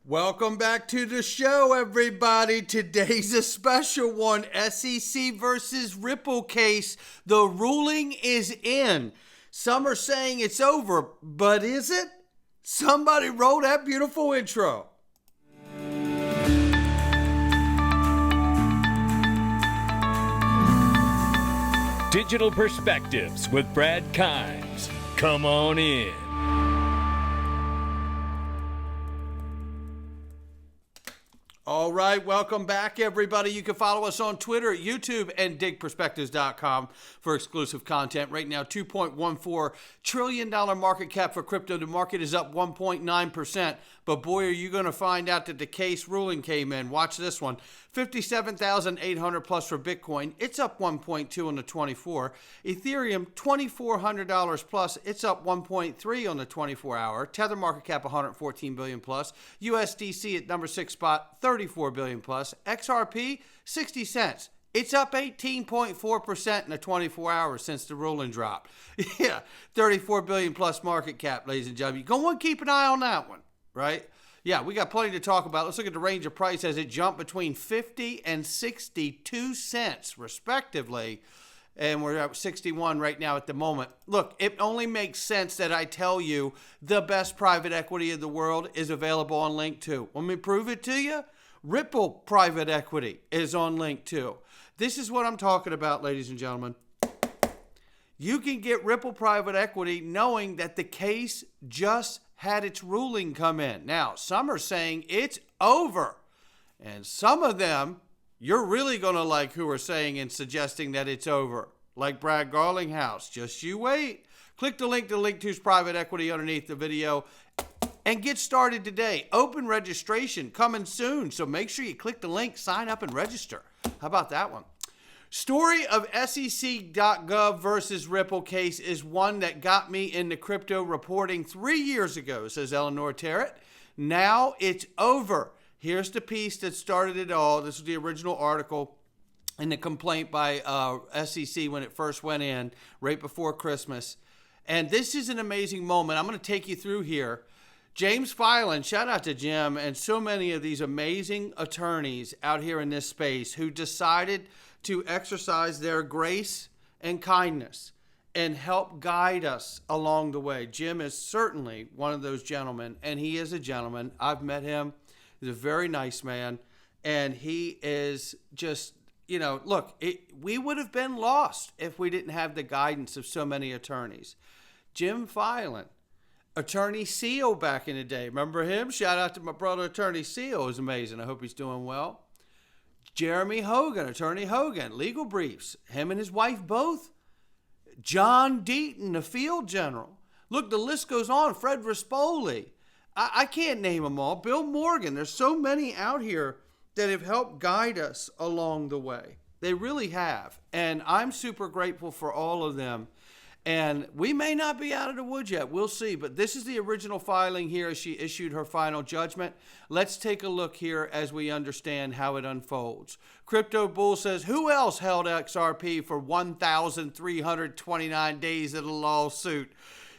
Welcome back to the show, everybody. Today's a special one. SEC versus Ripple case. The ruling is in. Some are saying it's over, but is it? Somebody roll that beautiful intro. Digital Perspectives with Brad Kimes. Come on in. All right, welcome back, everybody. You can follow us on Twitter, YouTube, and digperspectives.com for exclusive content. Right now, $2.14 trillion market cap for crypto. The market is up 1.9%. But boy, are you going to find out that the case ruling came in. Watch this one. 57,800 plus for Bitcoin. It's up 1.2 on the 24. Ethereum, $2,400 plus. It's up 1.3 on the 24-hour. Tether market cap, 114 billion plus. USDC at number 6 spot, 34 billion plus. XRP, 60 cents. It's up 18.4% in the 24 hours since the ruling dropped. Yeah, 34 billion plus market cap, ladies and gentlemen. You're going to keep an eye on that one, right? Yeah, we got plenty to talk about. Let's look at the range of price as it jumped between 50 and 62 cents, respectively. And we're at 61 right now at the moment. Look, it only makes sense that I tell you the best private equity in the world is available on Link 2. Let me prove it to you. Ripple private equity is on Link 2. This is what I'm talking about, ladies and gentlemen. You can get Ripple private equity knowing that the case just had its ruling come in. Now, some are saying it's over. And some of them, you're really going to like who are saying and suggesting that it's over. Like Brad Garlinghouse. Just you wait. Click the link to Link 2's private equity underneath the video and get started today. Open registration coming soon. So make sure you click the link, sign up, and register. How about that one? Story of SEC.gov versus Ripple case is one that got me into crypto reporting 3 years ago, says Eleanor Terrett. Now it's over. Here's the piece that started it all. This is the original article in the complaint by SEC when it first went in right before Christmas. And this is an amazing moment. I'm going to take you through here. James Filan, shout out to Jim, and so many of these amazing attorneys out here in this space who decided to exercise their grace and kindness and help guide us along the way. Jim is certainly one of those gentlemen, and he is a gentleman. I've met him. He's a very nice man, and he is just, look, we would have been lost if we didn't have the guidance of so many attorneys. Jim Filan, Attorney Seal back in the day. Remember him? Shout out to my brother, Attorney Seal. It was amazing. I hope he's doing well. Jeremy Hogan, Attorney Hogan, Legal Briefs. Him and his wife both. John Deaton, the field general. Look, the list goes on. Fred Rispoli. I can't name them all. Bill Morgan. There's so many out here that have helped guide us along the way. They really have. And I'm super grateful for all of them. And we may not be out of the woods yet. We'll see. But this is the original filing here as she issued her final judgment. Let's take a look here as we understand how it unfolds. Crypto Bull says, who else held XRP for 1,329 days in a lawsuit?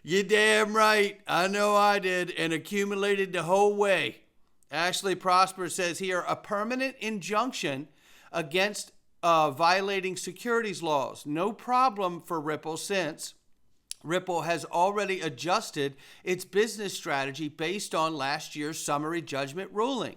You damn right. I know I did, and accumulated the whole way. Ashley Prosper says here, a permanent injunction against violating securities laws. No problem for Ripple since Ripple has already adjusted its business strategy based on last year's summary judgment ruling.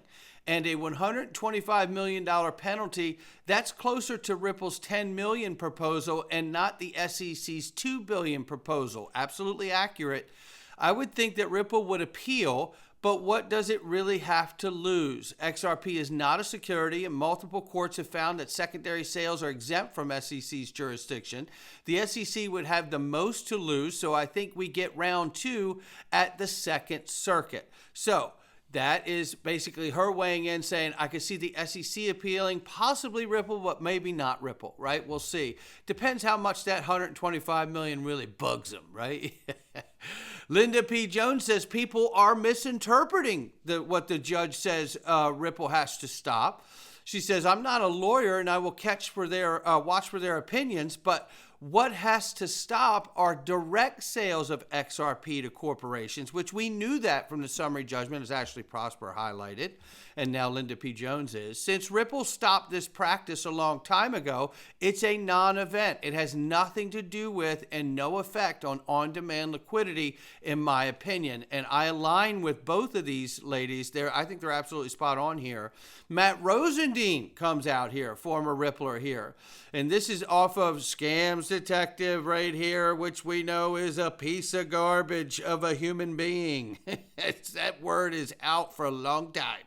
And a $125 million penalty, that's closer to Ripple's $10 million proposal and not the SEC's $2 billion proposal. Absolutely accurate. I would think that Ripple would appeal, but what does it really have to lose? XRP is not a security, and multiple courts have found that secondary sales are exempt from SEC's jurisdiction. The SEC would have the most to lose, so I think we get round 2 at the Second Circuit. So that is basically her weighing in, saying, I could see the SEC appealing, possibly Ripple, but maybe not Ripple, right? We'll see. Depends how much that $125 million really bugs them, right? Linda P. Jones says people are misinterpreting what the judge says Ripple has to stop. She says, I'm not a lawyer and I will watch for their opinions, but What has to stop are direct sales of XRP to corporations, which we knew that from the summary judgment, as Ashley Prosper highlighted, and now Linda P. Jones is. Since Ripple stopped this practice a long time ago, it's a non-event. It has nothing to do with and no effect on on-demand liquidity, in my opinion. And I align with both of these ladies. I think they're absolutely spot on here. Matt Rosendine comes out here, former Rippler here. And this is off of Scams Detective right here, which we know is a piece of garbage of a human being. That word is out for a long time.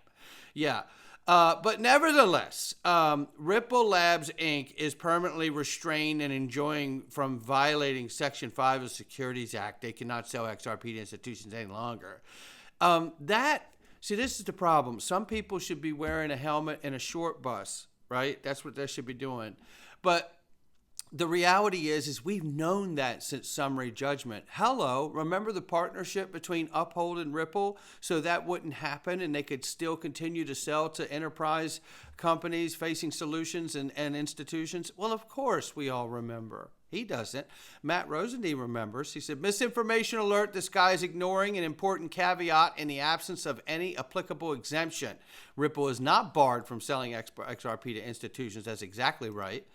Yeah. But nevertheless, Ripple Labs, Inc. is permanently restrained and enjoined from violating Section 5 of the Securities Act. They cannot sell XRP to institutions any longer. See, this is the problem. Some people should be wearing a helmet in a short bus, right? That's what they should be doing. But the reality is we've known that since summary judgment. Hello, remember the partnership between Uphold and Ripple, so that wouldn't happen and they could still continue to sell to enterprise companies facing solutions and institutions? Well, of course we all remember. He doesn't. Matt Rosendine remembers. He said, misinformation alert, this guy is ignoring an important caveat in the absence of any applicable exemption. Ripple is not barred from selling XRP to institutions. That's exactly right.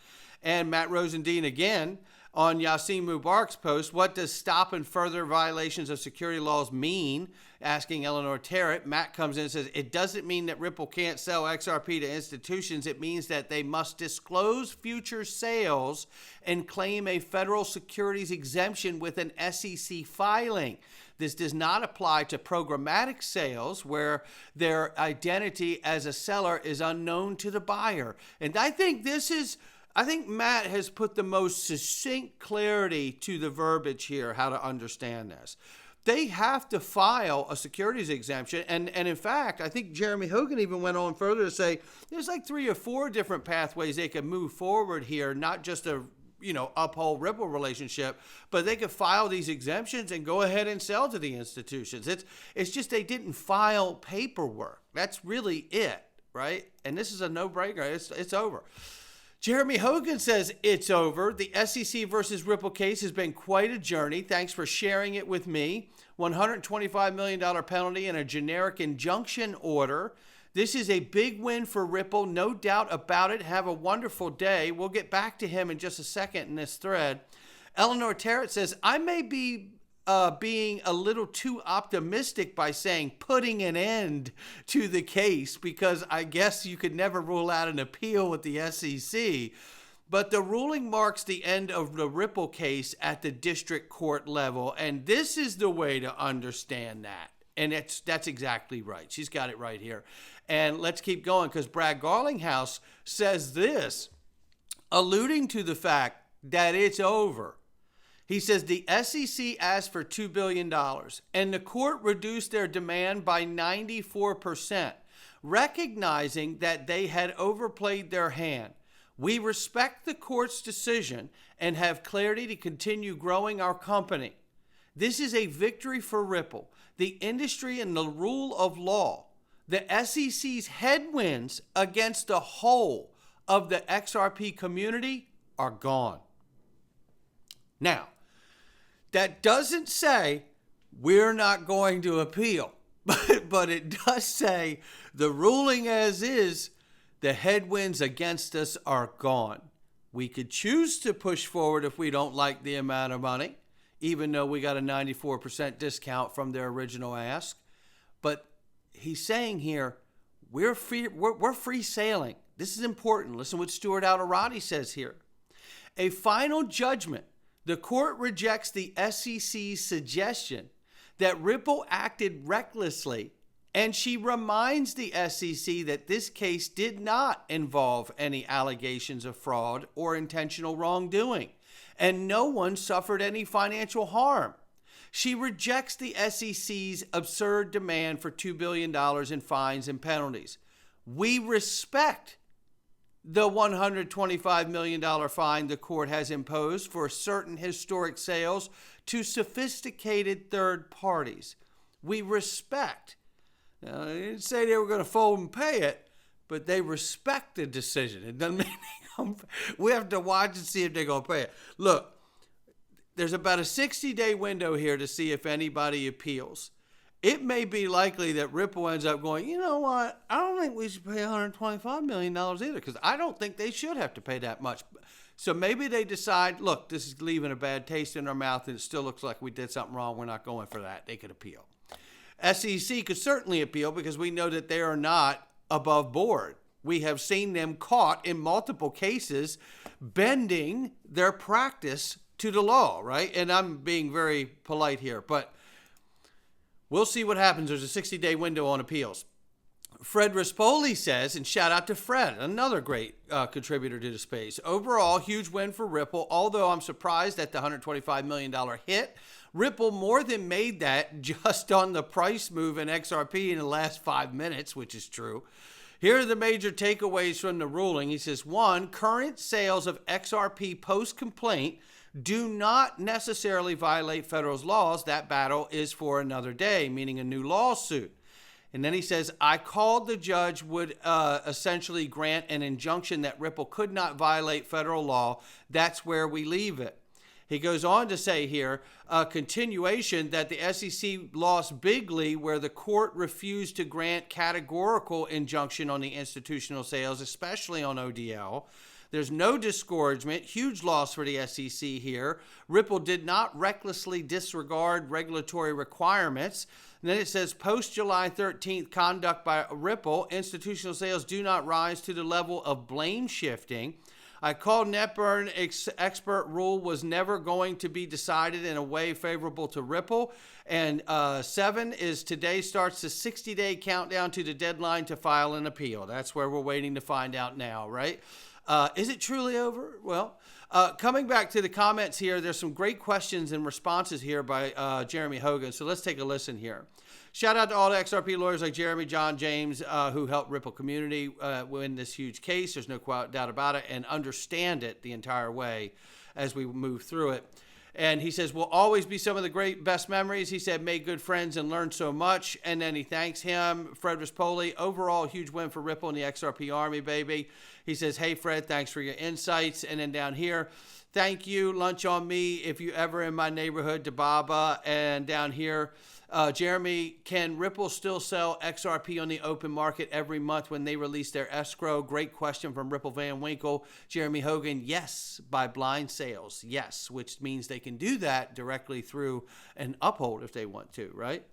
And Matt Rosendine again on Yassin Mubarak's post, what does stop and further violations of security laws mean? Asking Eleanor Terrett. Matt comes in and says, it doesn't mean that Ripple can't sell XRP to institutions. It means that they must disclose future sales and claim a federal securities exemption with an SEC filing. This does not apply to programmatic sales where their identity as a seller is unknown to the buyer. And I think Matt has put the most succinct clarity to the verbiage here, how to understand this. They have to file a securities exemption. And in fact, I think Jeremy Hogan even went on further to say there's like 3 or 4 different pathways they can move forward here, not just a Uphold Ripple relationship, but they could file these exemptions and go ahead and sell to the institutions. It's just they didn't file paperwork. That's really it, right? And this is a no-brainer. It's over. Jeremy Hogan says it's over. The SEC versus Ripple case has been quite a journey. Thanks for sharing it with me. $125 million penalty and a generic injunction order. This is a big win for Ripple, no doubt about it. Have a wonderful day. We'll get back to him in just a second in this thread. Eleanor Terrett says, I may be being a little too optimistic by saying putting an end to the case because I guess you could never rule out an appeal with the SEC. But the ruling marks the end of the Ripple case at the district court level. And this is the way to understand that. And that's exactly right. She's got it right here. And let's keep going because Brad Garlinghouse says this, alluding to the fact that it's over. He says the SEC asked for $2 billion and the court reduced their demand by 94%, recognizing that they had overplayed their hand. We respect the court's decision and have clarity to continue growing our company. This is a victory for Ripple, the industry, and the rule of law. The SEC's headwinds against the whole of the XRP community are gone. Now, that doesn't say we're not going to appeal, but it does say the ruling as is, the headwinds against us are gone. We could choose to push forward if we don't like the amount of money, even though we got a 94% discount from their original ask. But he's saying here, we're free sailing. This is important. Listen what Stuart Alderati says here. A final judgment. The court rejects the SEC's suggestion that Ripple acted recklessly, and she reminds the SEC that this case did not involve any allegations of fraud or intentional wrongdoing, and no one suffered any financial harm. She rejects the SEC's absurd demand for $2 billion in fines and penalties. We respect the $125 million fine the court has imposed for certain historic sales to sophisticated third parties. We respect. Now, they didn't say they were going to fold and pay it, but they respect the decision. It doesn't mean we have to watch and see if they're going to pay it. Look, there's about a 60-day window here to see if anybody appeals. It may be likely that Ripple ends up going, you know what, I don't think we should pay $125 million either, because I don't think they should have to pay that much. So maybe they decide, look, this is leaving a bad taste in our mouth and it still looks like we did something wrong. We're not going for that. They could appeal. SEC could certainly appeal because we know that they are not above board. We have seen them caught in multiple cases bending their practice to the law, right? And I'm being very polite here, but we'll see what happens. There's a 60-day window on appeals. Fred Rispoli says, and shout out to Fred, another great contributor to the space. Overall, huge win for Ripple, although I'm surprised at the $125 million hit. Ripple more than made that just on the price move in XRP in the last 5 minutes, which is true. Here are the major takeaways from the ruling. He says, 1, current sales of XRP post-complaint do not necessarily violate federal laws. That battle is for another day, meaning a new lawsuit. And then he says, I called the judge would essentially grant an injunction that Ripple could not violate federal law. That's where we leave it. He goes on to say here, a continuation that the SEC lost bigly where the court refused to grant categorical injunction on the institutional sales, especially on ODL. There's no disgorgement, huge loss for the SEC here. Ripple did not recklessly disregard regulatory requirements. And then it says, post-July 13th conduct by Ripple, institutional sales do not rise to the level of blame shifting. I called NetBurn expert rule was never going to be decided in a way favorable to Ripple. And 7 is today starts the 60-day countdown to the deadline to file an appeal. That's where we're waiting to find out now, right? Is it truly over? Well, coming back to the comments here, there's some great questions and responses here by Jeremy Hogan. So let's take a listen here. Shout out to all the XRP lawyers like Jeremy, John, James, who helped Ripple community win this huge case. There's no doubt about it, and understand it the entire way as we move through it. And he says, will always be some of the best memories. He said, made good friends and learned so much. And then he thanks him. Fred Rispoli, overall, huge win for Ripple and the XRP Army, baby. He says, hey, Fred, thanks for your insights. And then down here, thank you. Lunch on me if you ever in my neighborhood, to Baba. And down here, Jeremy, can Ripple still sell XRP on the open market every month when they release their escrow? Great question from Ripple Van Winkle. Jeremy Hogan, yes, by blind sales, yes, which means they can do that directly through an uphold if they want to, right?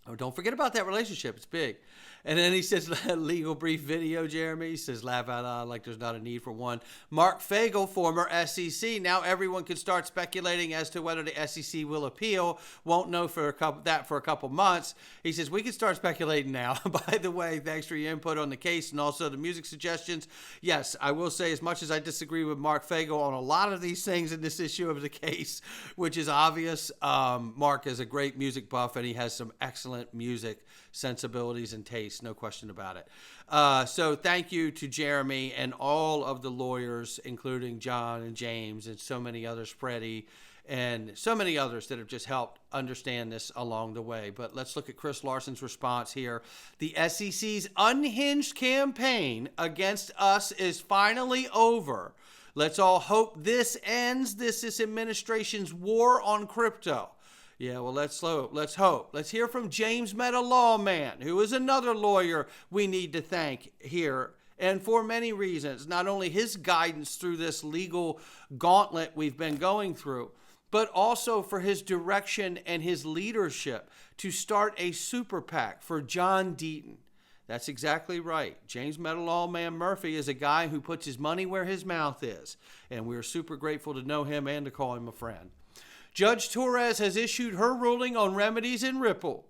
Oh, don't forget about that relationship. It's big. And then he says, legal brief video, Jeremy. He says, laugh out loud like there's not a need for one. Mark Fagel, former SEC. Now everyone can start speculating as to whether the SEC will appeal. Won't know for a couple months. He says, we can start speculating now. By the way, thanks for your input on the case and also the music suggestions. Yes, I will say, as much as I disagree with Mark Fagel on a lot of these things in this issue of the case, which is obvious, Mark is a great music buff and he has some excellent music sensibilities and tastes, no question about it. So thank you to Jeremy and all of the lawyers, including John and James and so many others, Freddie, and so many others that have just helped understand this along the way. But let's look at Chris Larson's response here. The SEC's unhinged campaign against us is finally over. Let's all hope this ends this administration's war on crypto. Yeah, well, let's hope. Let's hear from James Meta Lawman, who is another lawyer we need to thank here, and for many reasons. Not only his guidance through this legal gauntlet we've been going through, but also for his direction and his leadership to start a super PAC for John Deaton. That's exactly right. James Meta Lawman Murphy is a guy who puts his money where his mouth is, and we're super grateful to know him and to call him a friend. Judge Torres has issued her ruling on remedies in Ripple.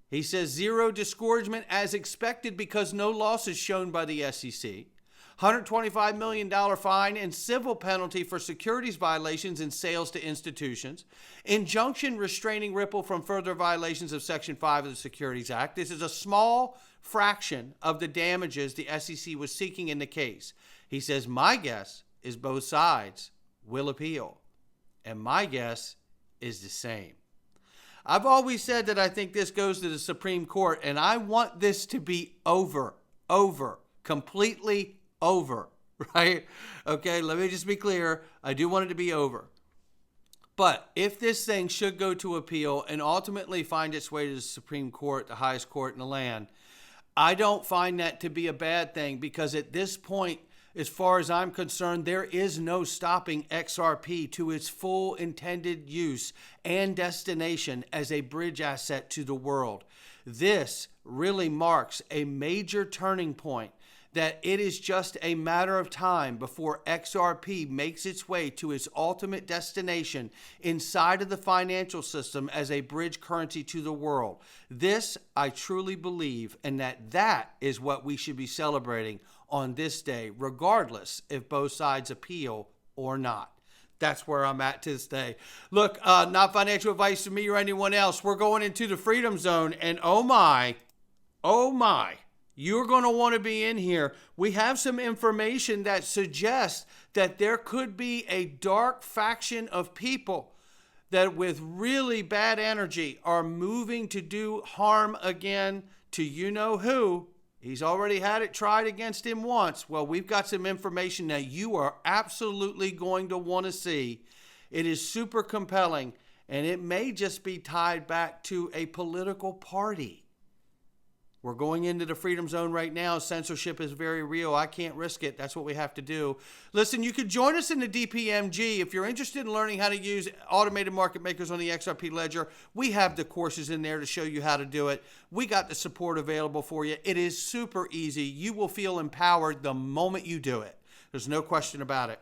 He says zero disgorgement as expected because no losses shown by the SEC. $125 million fine and civil penalty for securities violations and sales to institutions. Injunction restraining Ripple from further violations of Section 5 of the Securities Act. This is a small fraction of the damages the SEC was seeking in the case. He says, my guess is both sides will appeal. And my guess is the same. I've always said that I think this goes to the Supreme Court, and I want this to be over, completely over, right? Okay, let me just be clear. I do want it to be over. But if this thing should go to appeal and ultimately find its way to the Supreme Court, the highest court in the land, I don't find that to be a bad thing, because at this point, as far as I'm concerned, there is no stopping XRP to its full intended use and destination as a bridge asset to the world. This really marks a major turning point, that it is just a matter of time before XRP makes its way to its ultimate destination inside of the financial system as a bridge currency to the world. This, I truly believe, and that is what we should be celebrating on this day, regardless if both sides appeal or not. That's where I'm at to this day. Look, not financial advice to me or anyone else. We're going into the Freedom Zone, and oh my, you're going to want to be in here. We have some information that suggests that there could be a dark faction of people that with really bad energy are moving to do harm again to you-know-who. He's already had it tried against him once. Well, we've got some information that you are absolutely going to want to see. It is super compelling, and it may just be tied back to a political party. We're going into the Freedom Zone right now. Censorship is very real. I can't risk it. That's what we have to do. Listen, you can join us in the DPMG. If you're interested in learning how to use automated market makers on the XRP ledger, we have the courses in there to show you how to do it. We got the support available for you. It is super easy. You will feel empowered the moment you do it. There's no question about it.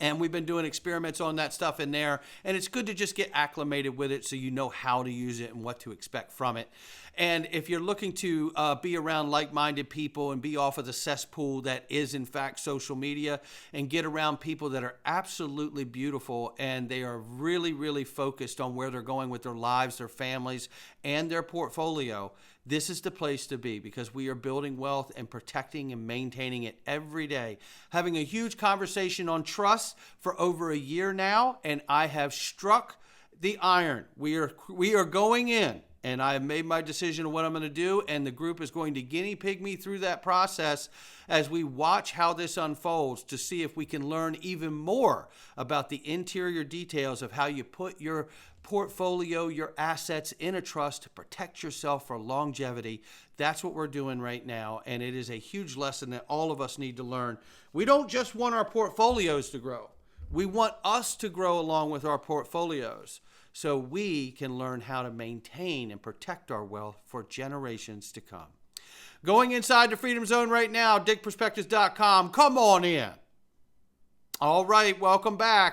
And we've been doing experiments on that stuff in there. And it's good to just get acclimated with it so you know how to use it and what to expect from it. And if you're looking to be around like-minded people and be off of the cesspool that is, in fact, social media, and get around people that are absolutely beautiful and they are really, really focused on where they're going with their lives, their families, and their portfolio, this is the place to be, because we are building wealth and protecting and maintaining it every day. Having a huge conversation on trust for over a year now, and I have struck the iron. We are going in, and I have made my decision of what I'm going to do, and the group is going to guinea pig me through that process as we watch how this unfolds to see if we can learn even more about the interior details of how you put your portfolio, your assets in a trust to protect yourself for longevity. That's what we're doing right now, and it is a huge lesson that all of us need to learn. We don't just want our portfolios to grow. We want us to grow along with our portfolios so we can learn how to maintain and protect our wealth for generations to come. Going inside the Freedom Zone right now, digitalperspectives.com. Come on in. All right, welcome back.